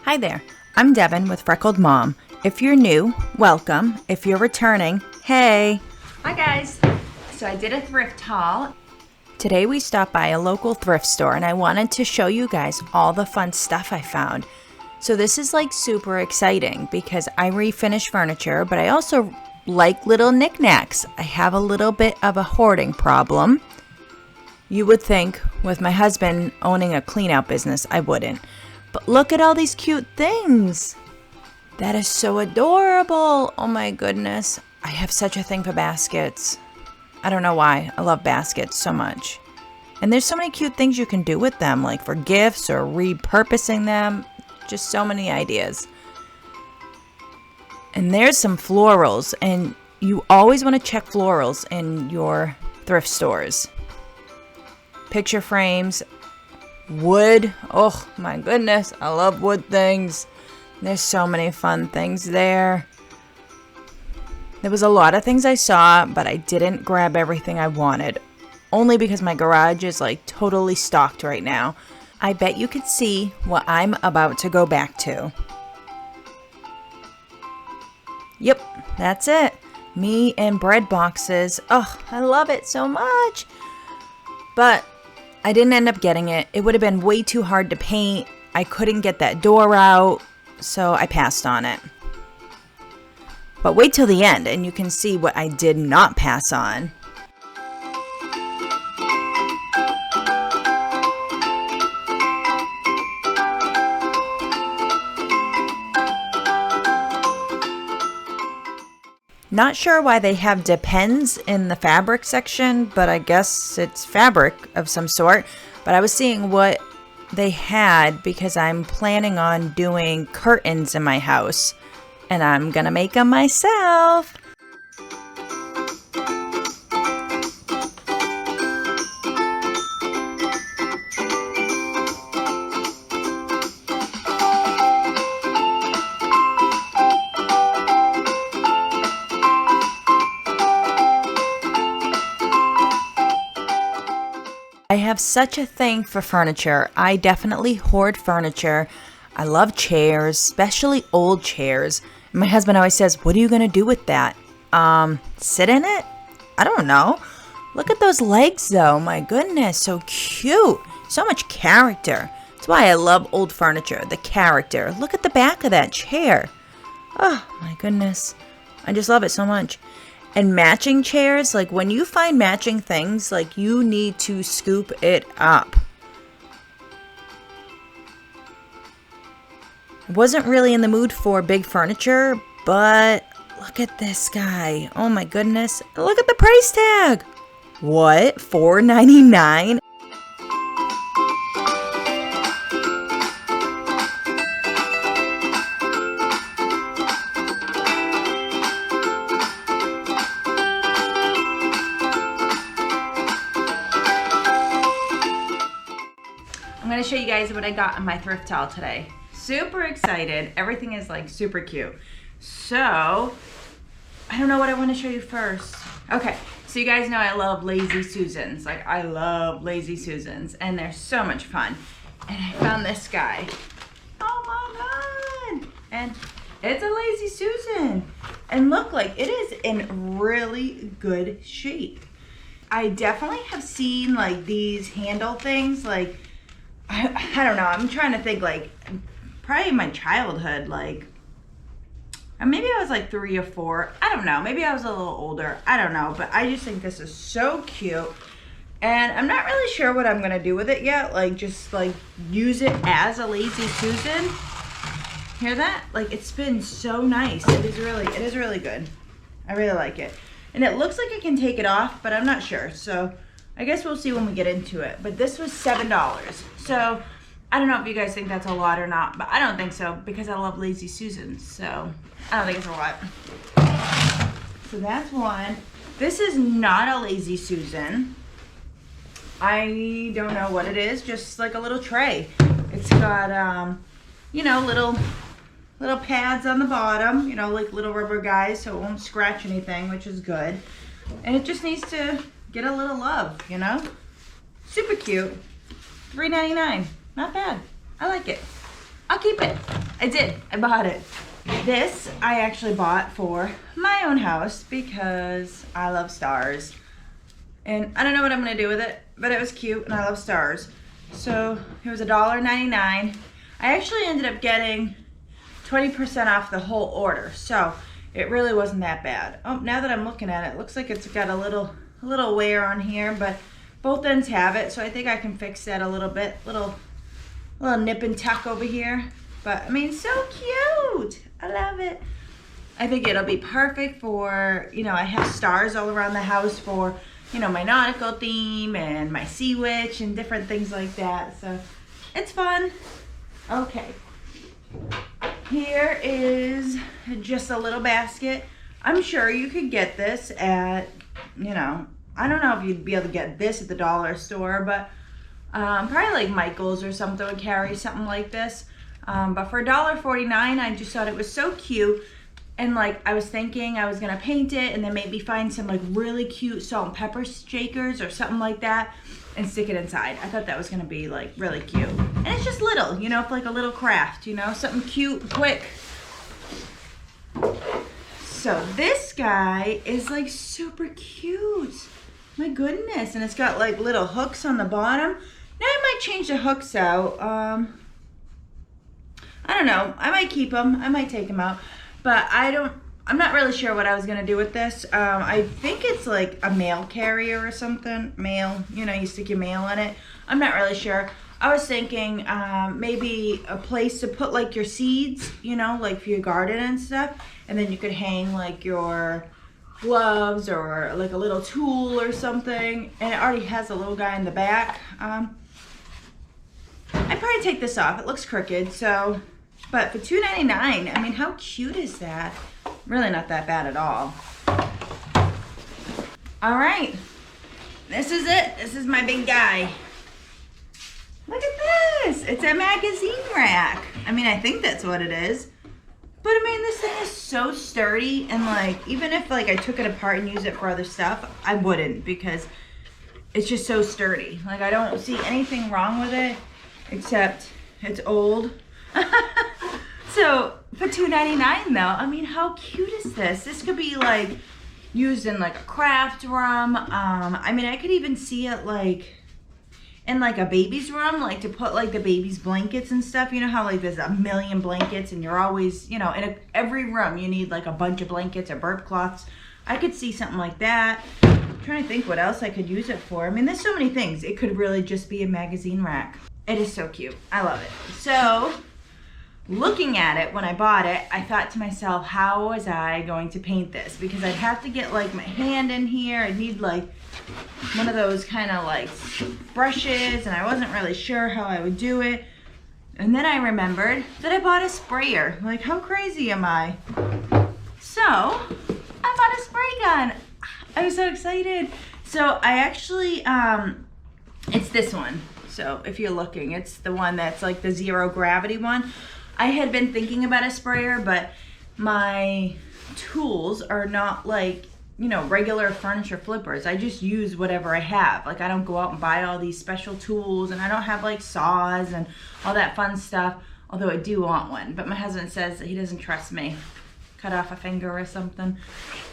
Hi there, I'm Devin with Freckled Mom. If you're new, welcome. If you're returning, hey! Hi guys! So I did a thrift haul. Today we stopped by a local thrift store and I wanted to show you guys all the fun stuff I found. So this is like super exciting because I refinish furniture, but I also like little knickknacks. I have a little bit of a hoarding problem. You would think with my husband owning a clean out business, I wouldn't. But look at all these cute things. That is so adorable. Oh my goodness. I have such a thing for baskets. I don't know why. I love baskets so much. And there's so many cute things you can do with them, like for gifts or repurposing them. Just so many ideas. And there's some florals, and you always want to check florals in your thrift stores. Picture frames, wood. Oh my goodness, I love wood things. There's so many fun things there. There was a lot of things I saw, but I didn't grab everything I wanted. Only because my garage is like totally stocked right now. I bet you could see what I'm about to go back to. Yep, that's it. Me and bread boxes. Oh, I love it so much. But I didn't end up getting it. It would have been way too hard to paint. I couldn't get that door out, so I passed on it. But wait till the end and you can see what I did not pass on. Not sure why they have depends in the fabric section, but I guess it's fabric of some sort. But I was seeing what they had because I'm planning on doing curtains in my house. And I'm gonna make them myself. I have such a thing for furniture. I definitely hoard furniture. I love chairs, especially old chairs. My husband always says, "What are you going to do with that? Sit in it?" I don't know. Look at those legs though. My goodness, so cute. So much character. That's why I love old furniture, the character. Look at the back of that chair. Oh my goodness. I just love it so much. And matching chairs, like when you find matching things, like you need to scoop it up. I wasn't really in the mood for big furniture, but look at this guy. Oh my goodness. Look at the price tag. What? $4.99? I'm going to show you guys what I got in my thrift haul today. Super excited. Everything is like super cute. So, I don't know what I want to show you first. Okay, so you guys know I love Lazy Susans. Like, I love Lazy Susans, and they're so much fun. And I found this guy. Oh my God! And it's a Lazy Susan. And look, like, it is in really good shape. I definitely have seen like these handle things, like, I don't know, I'm trying to think, like, probably in my childhood, like, or maybe I was like 3 or 4, I don't know, maybe I was a little older, I don't know, but I just think this is so cute, and I'm not really sure what I'm gonna do with it yet, like, just, like, use it as a Lazy Susan. Hear that? Like, it's been so nice. It is really good. I really like it. And it looks like I can take it off, but I'm not sure, so I guess we'll see when we get into it. But this was $7. So I don't know if you guys think that's a lot or not, but I don't think so because I love Lazy Susans. So I don't think it's a lot. So that's one. This is not a Lazy Susan. I don't know what it is, just like a little tray. It's got, you know, little pads on the bottom, you know, like little rubber guys so it won't scratch anything, which is good. And it just needs to get a little love, you know? Super cute. $3.99. Not bad. I like it. I'll keep it. I did. I bought it. This I actually bought for my own house because I love stars. And I don't know what I'm gonna do with it, but it was cute and I love stars. So it was $1.99. I actually ended up getting 20% off the whole order. So it really wasn't that bad. Oh, now that I'm looking at it, it looks like it's got a little wear on here, but both ends have it. So I think I can fix that a little bit. Little nip and tuck over here. But I mean, so cute. I love it. I think it'll be perfect for, you know, I have stars all around the house for, you know, my nautical theme and my sea witch and different things like that. So it's fun. Okay. Here is just a little basket. I'm sure you could get this at, you know, I don't know if you'd be able to get this at the dollar store, but probably like Michael's or something would carry something like this. But for $1.49, I just thought it was so cute. And like, I was thinking I was gonna paint it and then maybe find some like really cute salt and pepper shakers or something like that and stick it inside. I thought that was gonna be like really cute. And it's just little, you know, like a little craft, you know, something cute, quick. So this guy is like super cute. My goodness. And it's got like little hooks on the bottom. Now I might change the hooks out. I don't know. I might keep them. I might take them out. But I'm not really sure what I was going to do with this. I think it's like a mail carrier or something. Mail, you know, you stick your mail in it. I'm not really sure. I was thinking maybe a place to put like your seeds, you know, like for your garden and stuff. And then you could hang like your gloves or like a little tool or something. And it already has a little guy in the back. I'd probably take this off. It looks crooked, so... But for $2.99, I mean, how cute is that? Really not that bad at all. All right, this is it. This is my big guy. Look at this. It's a magazine rack. I mean, I think that's what it is. But I mean, this thing is so sturdy, and like, even if like I took it apart and used it for other stuff, I wouldn't, because it's just so sturdy. Like, I don't see anything wrong with it, except it's old. So for $2.99 though, I mean, how cute is this? This could be like used in like a craft room. I mean, I could even see it like in like a baby's room, like to put like the baby's blankets and stuff. You know how like there's a million blankets and you're always, you know, in every room you need like a bunch of blankets or burp cloths. I could see something like that. I'm trying to think what else I could use it for. I mean, there's so many things. It could really just be a magazine rack. It is so cute. I love it. So looking at it when I bought it, I thought to myself, how was I going to paint this? Because I'd have to get like my hand in here. I'd need like one of those kind of like brushes, and I wasn't really sure how I would do it. And then I remembered that I bought a sprayer. Like, how crazy am I? So I bought a spray gun. I was so excited. So I actually, it's this one. So if you're looking, it's the one that's like the zero gravity one. I had been thinking about a sprayer, but my tools are not like, you know, regular furniture flippers. I just use whatever I have. Like, I don't go out and buy all these special tools, and I don't have like saws and all that fun stuff, although I do want one. But my husband says that he doesn't trust me. Cut off a finger or something.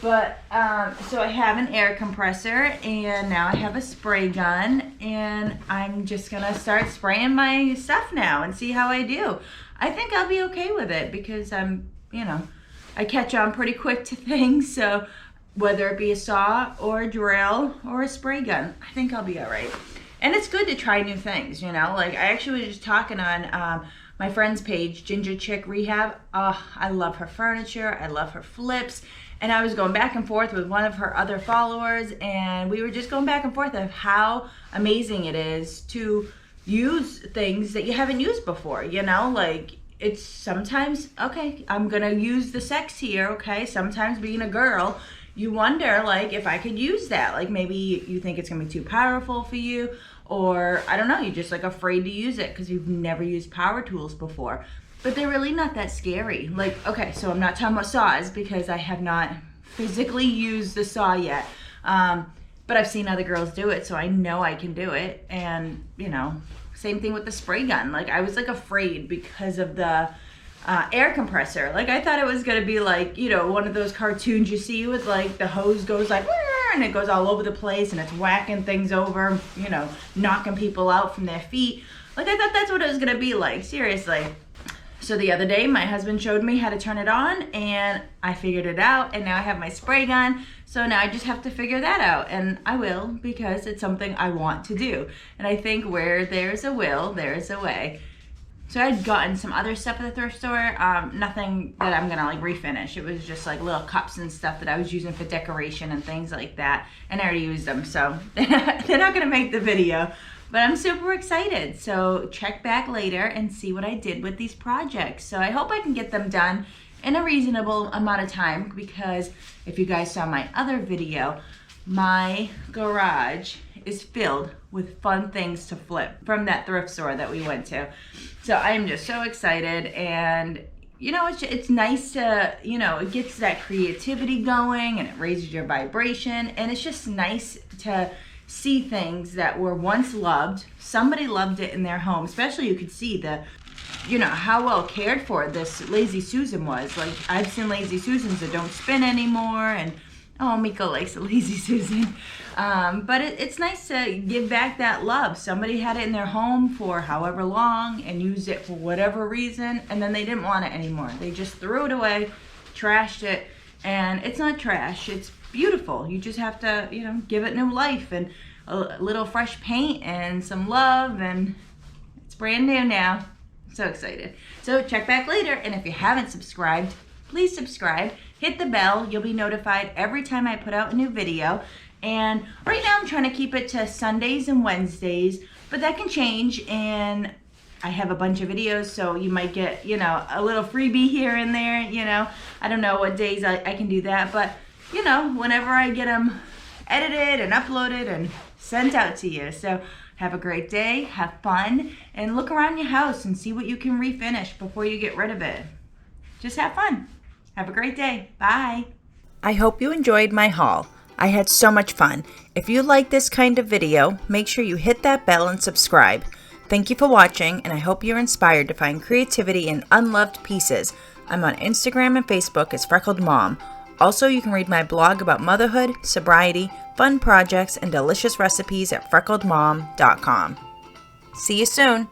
But so I have an air compressor, and now I have a spray gun, and I'm just gonna start spraying my stuff now and see how I do. I think I'll be okay with it because I'm, you know, I catch on pretty quick to things. So whether it be a saw or a drill or a spray gun, I think I'll be all right. And it's good to try new things, you know. Like, I actually was just talking on my friend's page, Ginger Chick Rehab. I love her furniture. I love her flips. And I was going back and forth with one of her other followers, and we were just going back and forth of how amazing it is to use things that you haven't used before, you know. Like, it's sometimes, okay, I'm gonna use the sex here, okay. Sometimes being a girl, you wonder like if I could use that. Like, maybe you think it's gonna be too powerful for you, or I don't know, you're just like afraid to use it because you've never used power tools before. But they're really not that scary. Like, okay, so I'm not talking about saws because I have not physically used the saw yet. But I've seen other girls do it, so I know I can do it. And, you know, same thing with the spray gun. Like, I was like afraid because of the air compressor. Like, I thought it was gonna be like, you know, one of those cartoons you see with like the hose goes like, and it goes all over the place and it's whacking things over, you know, knocking people out from their feet. Like, I thought that's what it was gonna be like, seriously. So the other day, my husband showed me how to turn it on, and I figured it out, and now I have my spray gun. So now I just have to figure that out, and I will, because it's something I want to do. And I think where there's a will, there's a way. So I'd gotten some other stuff at the thrift store, nothing that I'm gonna like refinish. It was just like little cups and stuff that I was using for decoration and things like that, and I already used them, so they're not gonna make the video. But I'm super excited, so check back later and see what I did with these projects. So I hope I can get them done in a reasonable amount of time, because if you guys saw my other video, my garage is filled with fun things to flip from that thrift store that we went to. So I am just so excited, and you know, it's nice to, you know, it gets that creativity going and it raises your vibration, and it's just nice to see things that were once loved. Somebody loved it in their home, especially you could see the, you know, how well cared for this Lazy Susan was. Like, I've seen Lazy Susans that don't spin anymore, and oh, Miko likes a Lazy Susan. But it's nice to give back that love. Somebody had it in their home for however long and used it for whatever reason, and then they didn't want it anymore. They just threw it away, trashed it, and it's not trash, it's beautiful. You just have to, you know, give it new life and a little fresh paint and some love, and it's brand new now. So excited. So check back later, and if you haven't subscribed, please subscribe. Hit the bell. You'll be notified every time I put out a new video. And right now I'm trying to keep it to Sundays and Wednesdays, but that can change, and I have a bunch of videos, so you might get, you know, a little freebie here and there, you know. I don't know what days I can do that, but you know, whenever I get them edited and uploaded and sent out to you. So have a great day, have fun, and look around your house and see what you can refinish before you get rid of it. Just have fun. Have a great day. Bye. I hope you enjoyed my haul. I had so much fun. If you like this kind of video, make sure you hit that bell and subscribe. Thank you for watching, and I hope you're inspired to find creativity in unloved pieces. I'm on Instagram and Facebook as Freckled Mom. Also, you can read my blog about motherhood, sobriety, fun projects, and delicious recipes at freckledmom.com. See you soon!